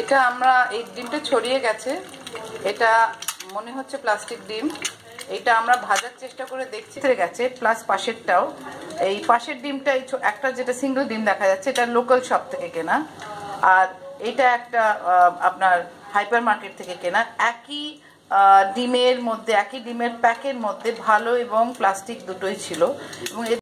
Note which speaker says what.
Speaker 1: এটা আমরা এই ডিমটা ছড়িয়ে গেছে, এটা মনে হচ্ছে প্লাস্টিক ডিম। এটা আমরা ভাজার চেষ্টা করে দেখছি গেছে, প্লাস পাশেরটাও। এই পাশের ডিমটা একটা যেটা সিঙ্গেল ডিম দেখা যাচ্ছে, এটা লোকাল শপ থেকে কেনা, আর এটা একটা আপনার হাইপার মার্কেট থেকে কেনা। একই ডিমের মধ্যে, একই ডিমের প্যাকের মধ্যে ভালো এবং প্লাস্টিক দুটোই ছিল। এবং